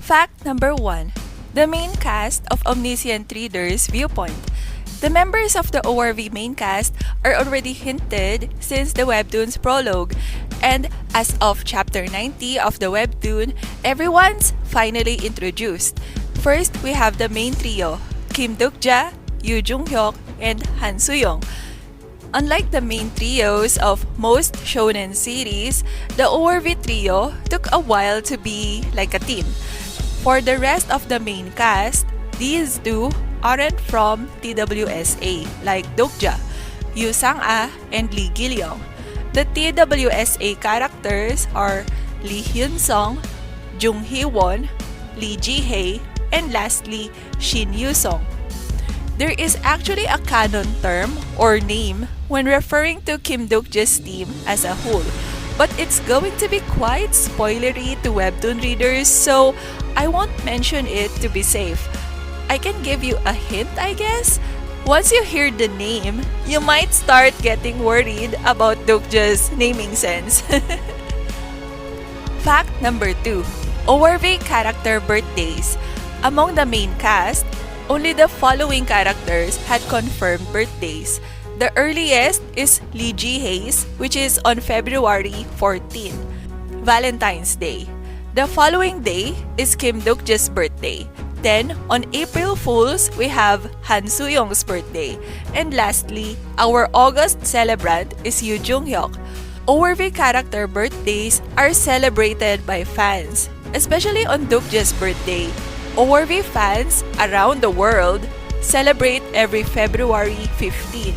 Fact number 1. The main cast of Omniscient Reader's Viewpoint. The members of the ORV main cast are already hinted since the Webtoons prologue, and as of chapter 90 of the Webtoon, everyone's finally introduced. First, we have the main trio, Kim Dokja, Yoo Junghyok, and Hyunsung. Unlike the main trios of most shonen series, the ORV trio took a while to be like a team. For the rest of the main cast, these two aren't from TWSA like Dokja, Yoo Sangah, and Gilyeong. The TWSA characters are Hyunsung, Heewon, Jihae, and lastly, Hyunsung. There is actually a canon term or name when referring to Kim Dokja's team as a whole, but it's going to be quite spoilery to webtoon readers, so I won't mention it to be safe. I can give you a hint, I guess. Once you hear the name, you might start getting worried about Dokja's naming sense. Fact number 2. ORV character birthdays. Among the main cast, only the following characters had confirmed birthdays. The earliest is Jihae's, which is on February 14, Valentine's Day. The following day is Kim Dokja's birthday. Then, on April Fools, we have Hyeonseong's birthday. And lastly, our August celebrant is Junghyok. ORV character birthdays are celebrated by fans, especially on Dokja's birthday. ORV fans around the world celebrate every February 15.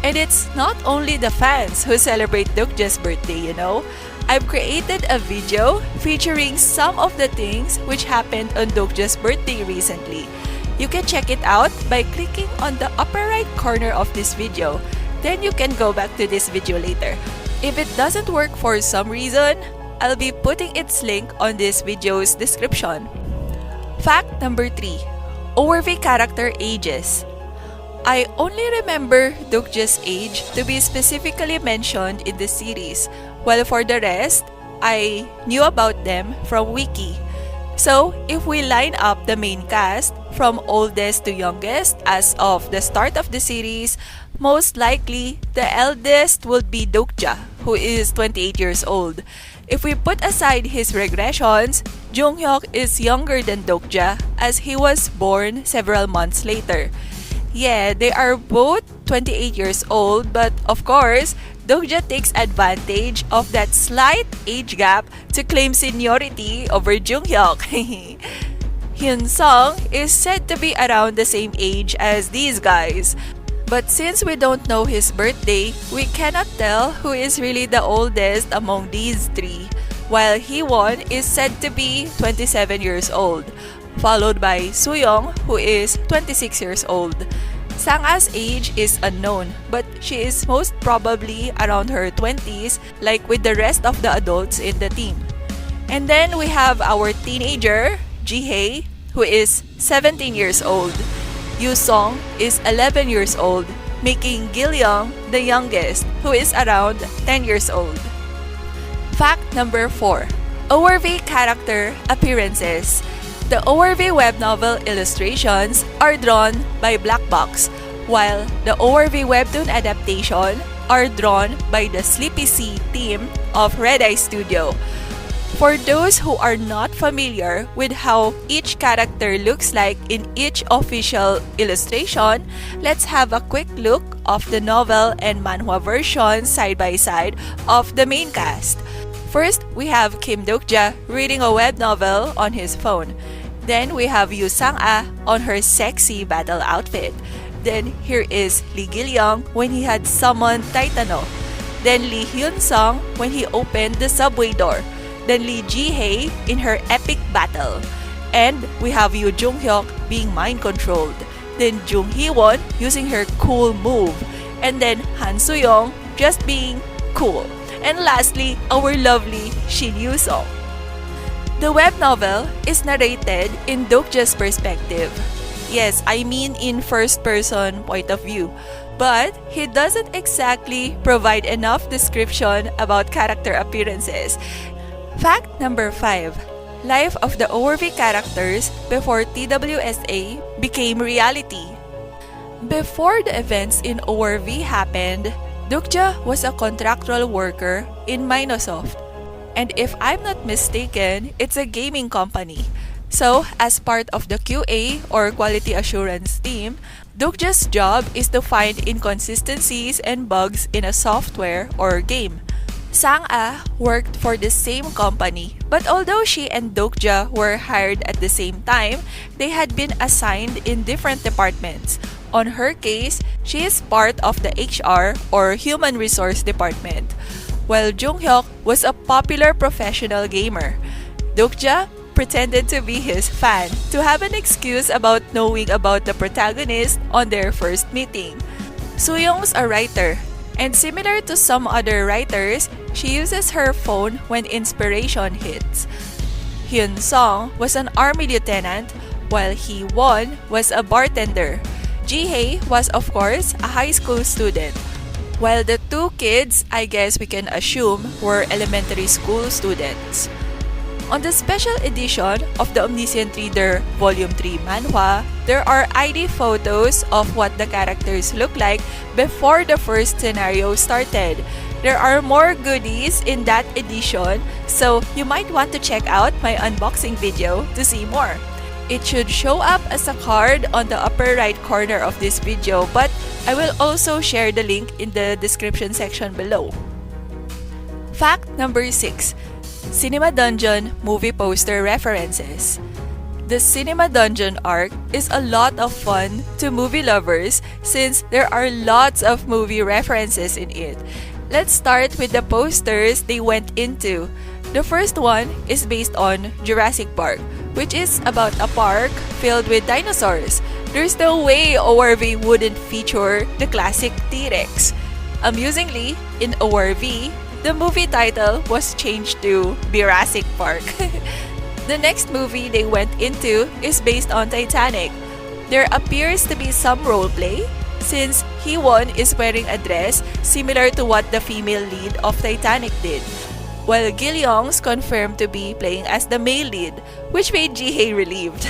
And it's not only the fans who celebrate Dokja's birthday, you know. I've created a video featuring some of the things which happened on Dokja's birthday recently. You can check it out by clicking on the upper right corner of this video. Then you can go back to this video later. If it doesn't work for some reason, I'll be putting its link on this video's description. Fact number 3. ORV character ages. I only remember Dokja's age to be specifically mentioned in the series, while for the rest, I knew about them from Wiki. So, if we line up the main cast from oldest to youngest as of the start of the series, most likely the eldest would be Dokja, who is 28 years old. If we put aside his regressions, Jonghyok is younger than Dokja as he was born several months later. Yeah, they are both 28 years old, but of course, Dokja takes advantage of that slight age gap to claim seniority over Junghyok. Hyunsung is said to be around the same age as these guys. But since we don't know his birthday, we cannot tell who is really the oldest among these three, while Heewon is said to be 27 years old, followed by Sooyoung, who is 26 years old. Sangah's age is unknown, but she is most probably around her 20s, like with the rest of the adults in the team. And then we have our teenager, Jihae, who is 17 years old. Hyunsung is 11 years old, making Gilyeong the youngest, who is around 10 years old. Fact number 4. ORV character appearances. The ORV web novel illustrations are drawn by Black Box, while the ORV webtoon adaptation are drawn by the Sleepy Sea team of Red Eye Studio. For those who are not familiar with how each character looks like in each official illustration, let's have a quick look of the novel and manhwa versions side by side of the main cast. First, we have Kim Dokja reading a web novel on his phone. Then we have Yoo Sangah on her sexy battle outfit. Then here is Gilyeong when he had summoned Titano. Then Hyunsung when he opened the subway door. Then Jihae in her epic battle. And we have Yoo Junghyok being mind-controlled. Then Heewon using her cool move. And then Hyunsung just being cool. And lastly, our lovely Hyunsung. The web novel is narrated in Dokja's perspective. Yes, I mean in first-person point of view. But he doesn't exactly provide enough description about character appearances. Fact number 5. life of the ORV characters before TWSA became reality. Before the events in ORV happened, Dokja was a contractual worker in Microsoft. And if I'm not mistaken, it's a gaming company. So, as part of the QA or quality assurance team, Dokja's job is to find inconsistencies and bugs in a software or game. Sangah worked for the same company, but although she and Dokja were hired at the same time, they had been assigned in different departments. On her case, she is part of the HR or Human Resource Department, while Junghyok was a popular professional gamer. Dokja pretended to be his fan to have an excuse about knowing about the protagonist on their first meeting. Suyeong's a writer, and similar to some other writers, she uses her phone when inspiration hits. Hyunsung was an army lieutenant, while Heewon was a bartender. Jihye was, of course, a high school student, while the two kids, I guess we can assume, were elementary school students. On the special edition of the Omniscient Reader Volume 3 Manhwa, there are ID photos of what the characters look like before the first scenario started. There are more goodies in that edition, so you might want to check out my unboxing video to see more. It should show up as a card on the upper right corner of this video, but I will also share the link in the description section below. Fact number 6. Cinema Dungeon movie poster references. The Cinema Dungeon arc is a lot of fun to movie lovers since there are lots of movie references in it. Let's start with the posters they went into. The first one is based on Jurassic Park, which is about a park filled with dinosaurs. There's no way ORV wouldn't feature the classic T-Rex. Amusingly, in ORV, the movie title was changed to Jurassic Park. The next movie they went into is based on Titanic. There appears to be some roleplay since Heewon is wearing a dress similar to what the female lead of Titanic did, while Gilyeong's confirmed to be playing as the male lead, which made Jihye relieved.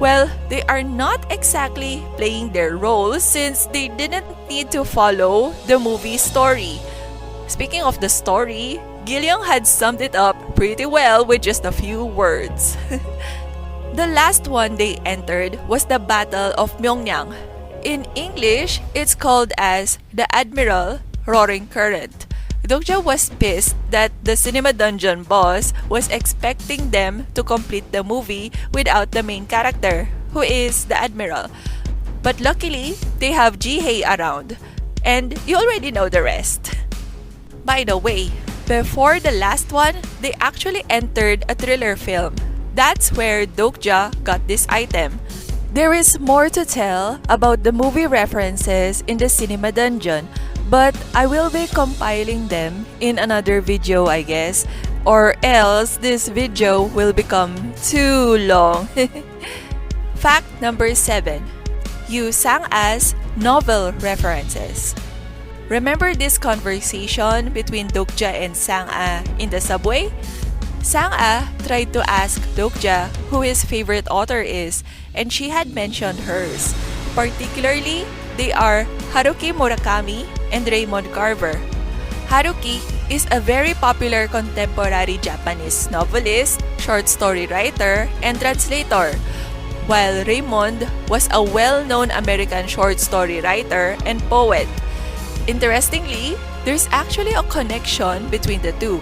Well, they are not exactly playing their roles since they didn't need to follow the movie story. Speaking of the story, Gilyeong had summed it up pretty well with just a few words. The last one they entered was the Battle of Myeongyang. In English, it's called as the Admiral Roaring Current. Dokja was pissed that the Cinema Dungeon boss was expecting them to complete the movie without the main character, who is the Admiral. But luckily, they have Jihye around, and you already know the rest. By the way, before the last one, they actually entered a thriller film. That's where Dokja got this item. There is more to tell about the movie references in the Cinema Dungeon, but I will be compiling them in another video, I guess, or else this video will become too long. Fact number 7. Yoo Sangah's novel references. Remember this conversation between Dokja and Sangah in the subway? Sangah tried to ask Dokja who his favorite author is, and she had mentioned hers. Particularly, they are Haruki Murakami and Raymond Carver. Haruki is a very popular contemporary Japanese novelist, short story writer, and translator, while Raymond was a well-known American short story writer and poet. Interestingly, there's actually a connection between the two.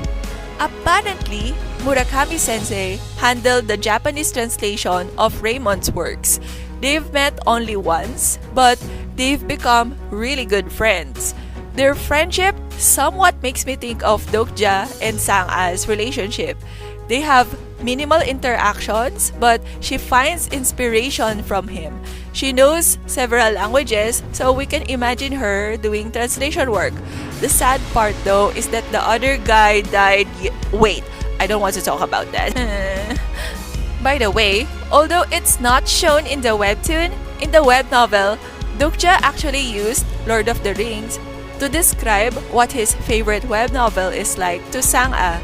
Apparently, Murakami sensei handled the Japanese translation of Raymond's works. They've met only once, but they've become really good friends. Their friendship somewhat makes me think of Dokja and Sangah's relationship. They have minimal interactions, but she finds inspiration from him. She knows several languages, so we can imagine her doing translation work. The sad part though is that the other guy died. Wait, I don't want to talk about that. By the way, although it's not shown in the webtoon, in the web novel, Dokja actually used Lord of the Rings to describe what his favorite web novel is like to Sangah.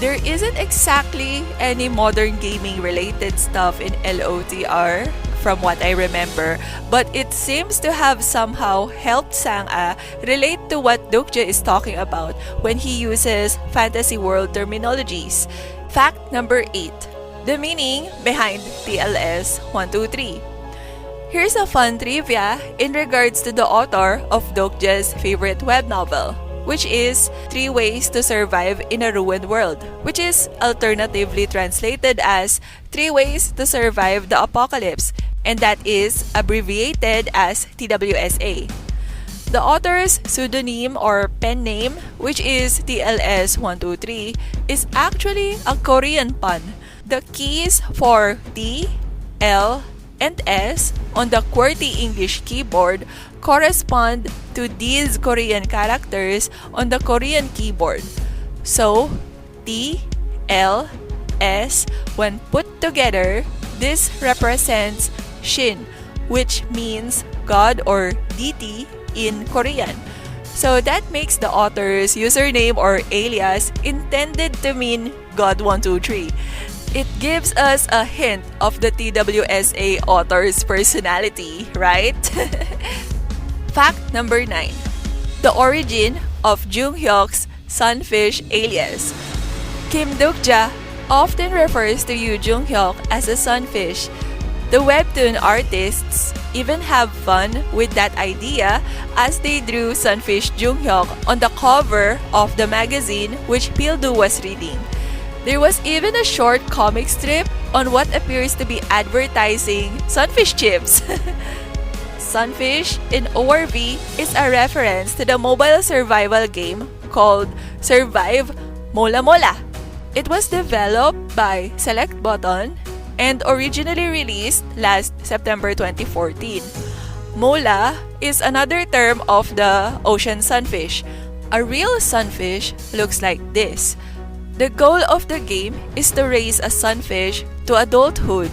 There isn't exactly any modern gaming related stuff in LOTR from what I remember, but it seems to have somehow helped Sangah relate to what Dokja is talking about when he uses fantasy world terminologies. Fact number 8. The meaning behind TLS 123. Here's a fun trivia in regards to the author of Dokja's favorite web novel, which is 3 Ways to Survive in a Ruined World, which is alternatively translated as 3 Ways to Survive the Apocalypse, and that is abbreviated as TWSA. The author's pseudonym or pen name, which is TLS123, is actually a Korean pun. The keys for T, L, and S on the QWERTY English keyboard correspond to these Korean characters on the Korean keyboard. So, T, L, S, when put together, this represents Shin, which means God or deity in Korean. So that makes the author's username or alias intended to mean God123. It gives us a hint of the TWSA author's personality, right? Fact number 9. The origin of Junghyok's Sunfish alias. Kim Dokja often refers to Yoo Junghyok as a sunfish. The webtoon artists even have fun with that idea as they drew Sunfish Junghyok on the cover of the magazine which Pildu was reading. There was even a short comic strip on what appears to be advertising sunfish chips. Sunfish in ORV is a reference to the mobile survival game called Survive Mola Mola. It was developed by Select Button and originally released last September 2014. Mola is another term of the ocean sunfish. A real sunfish looks like this. The goal of the game is to raise a sunfish to adulthood.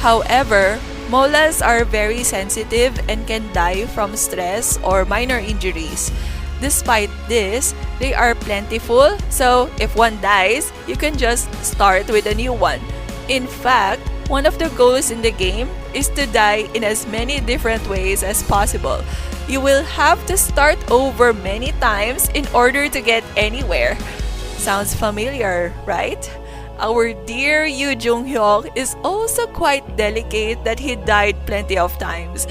However, molas are very sensitive and can die from stress or minor injuries. Despite this, they are plentiful, so if one dies, you can just start with a new one. In fact, one of the goals in the game is to die in as many different ways as possible. You will have to start over many times in order to get anywhere. Sounds familiar, right? Our dear Yoo Junghyuk is also quite delicate that he died plenty of times.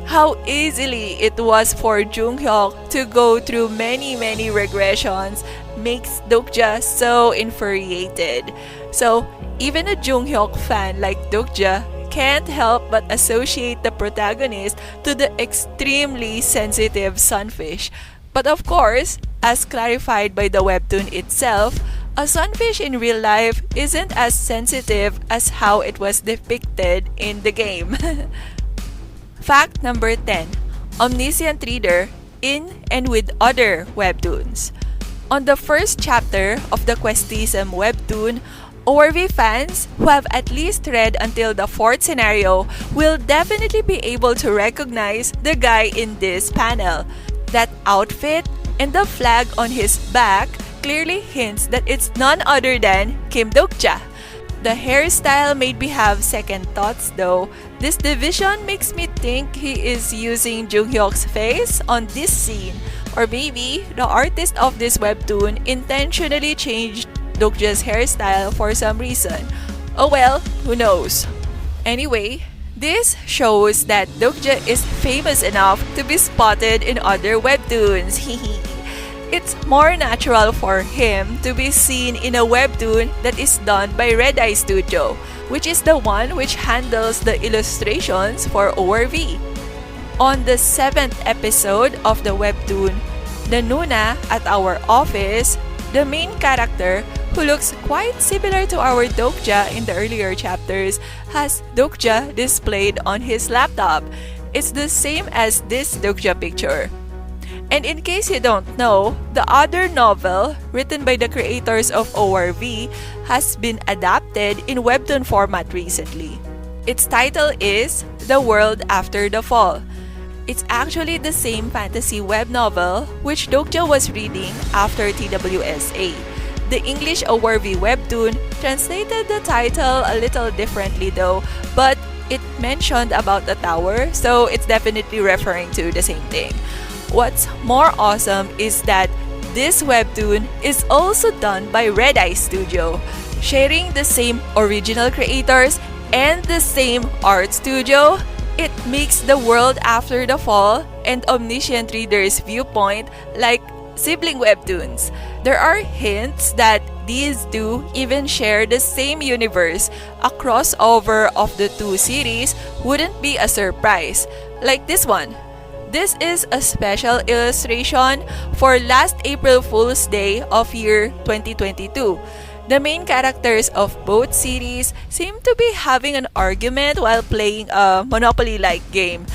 How easily it was for Junghyuk to go through many regressions makes Dokja so infuriated. So, even a Junghyuk fan like Dokja can't help but associate the protagonist to the extremely sensitive sunfish. But of course, as clarified by the webtoon itself, a sunfish in real life isn't as sensitive as how it was depicted in the game. Fact number 10. Omniscient Reader in and with other webtoons. On the first chapter of the Questism webtoon, ORV fans who have at least read until the 4th scenario will definitely be able to recognize the guy in this panel. That outfit and the flag on his back clearly hints that it's none other than Kim Dokja. The hairstyle made me have second thoughts though. This division makes me think he is using Junghyuk's face on this scene. Or maybe the artist of this webtoon intentionally changed Dokja's hairstyle for some reason. Oh well, who knows? Anyway, this shows that Dokja is famous enough to be spotted in other webtoons. It's more natural for him to be seen in a webtoon that is done by Red Eye Studio, which is the one which handles the illustrations for ORV. On the 7th episode of the webtoon, The Nuna at Our Office, the main character, who looks quite similar to our Dokja in the earlier chapters, has Dokja displayed on his laptop. It's the same as this Dokja picture. And in case you don't know, the other novel, written by the creators of ORV, has been adapted in webtoon format recently. Its title is The World After the Fall. It's actually the same fantasy web novel which Dokja was reading after TWSA. The English ORV webtoon translated the title a little differently though, but it mentioned about the tower, so it's definitely referring to the same thing. What's more awesome is that this webtoon is also done by Red Eye Studio, sharing the same original creators and the same art studio. It makes The World After the Fall and Omniscient Reader's Viewpoint like sibling webtoons. There are hints that these two even share the same universe. A crossover of the two series wouldn't be a surprise. Like this one. This is a special illustration for last April Fool's Day of year 2022. The main characters of both series seem to be having an argument while playing a Monopoly-like game.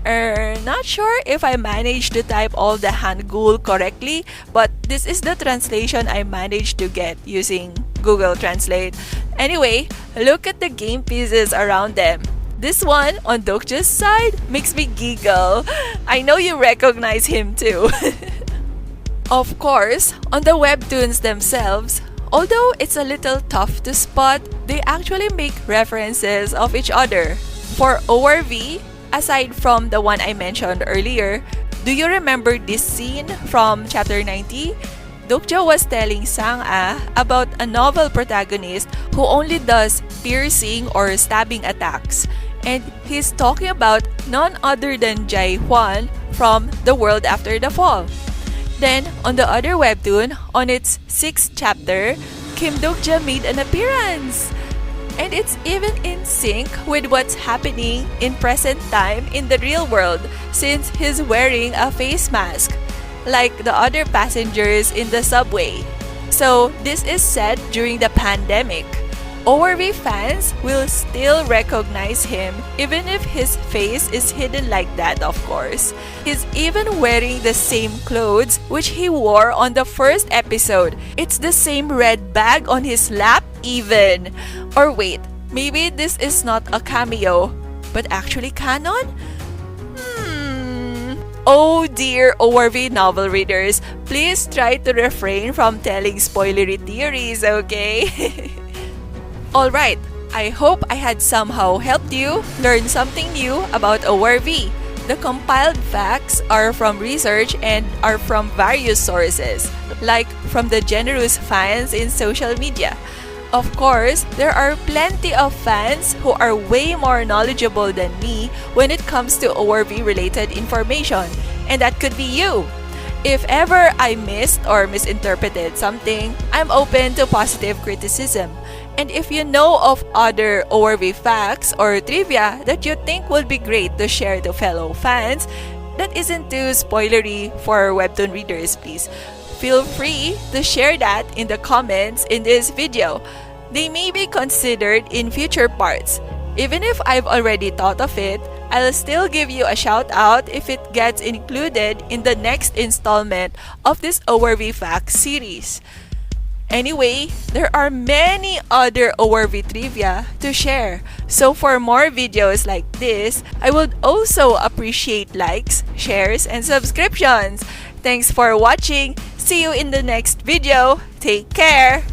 Not sure if I managed to type all the Hangul correctly, but this is the translation I managed to get using Google Translate. Anyway, look at the game pieces around them. This one on Dokja's side makes me giggle. I know you recognize him too. Of course, on the webtoons themselves, although it's a little tough to spot, they actually make references of each other. For ORV, aside from the one I mentioned earlier, do you remember this scene from chapter 90? Dokja was telling Sangah about a novel protagonist who only does piercing or stabbing attacks. And he's talking about none other than Hyuwon from The World After the Fall. Then, on the other webtoon, on its 6th chapter, Kim Dokja made an appearance! And it's even in sync with what's happening in present time in the real world since he's wearing a face mask, like the other passengers in the subway. So, this is set during the pandemic. ORV fans will still recognize him even if his face is hidden like that, of course. He's even wearing the same clothes which he wore on the first episode. It's the same red bag on his lap even. Or wait, maybe this is not a cameo, but actually canon? Oh dear ORV novel readers, please try to refrain from telling spoilery theories, okay? Alright, I hope I had somehow helped you learn something new about ORV. The compiled facts are from research and are from various sources, like from the generous fans in social media. Of course, there are plenty of fans who are way more knowledgeable than me when it comes to ORV-related information, and that could be you. If ever I missed or misinterpreted something, I'm open to positive criticism. And if you know of other ORV facts or trivia that you think would be great to share to fellow fans, that isn't too spoilery for webtoon readers, please feel free to share that in the comments in this video. They may be considered in future parts. Even if I've already thought of it, I'll still give you a shout out if it gets included in the next installment of this ORV Facts series. Anyway, there are many other ORV trivia to share. So for more videos like this, I would also appreciate likes, shares, and subscriptions. Thanks for watching. See you in the next video. Take care!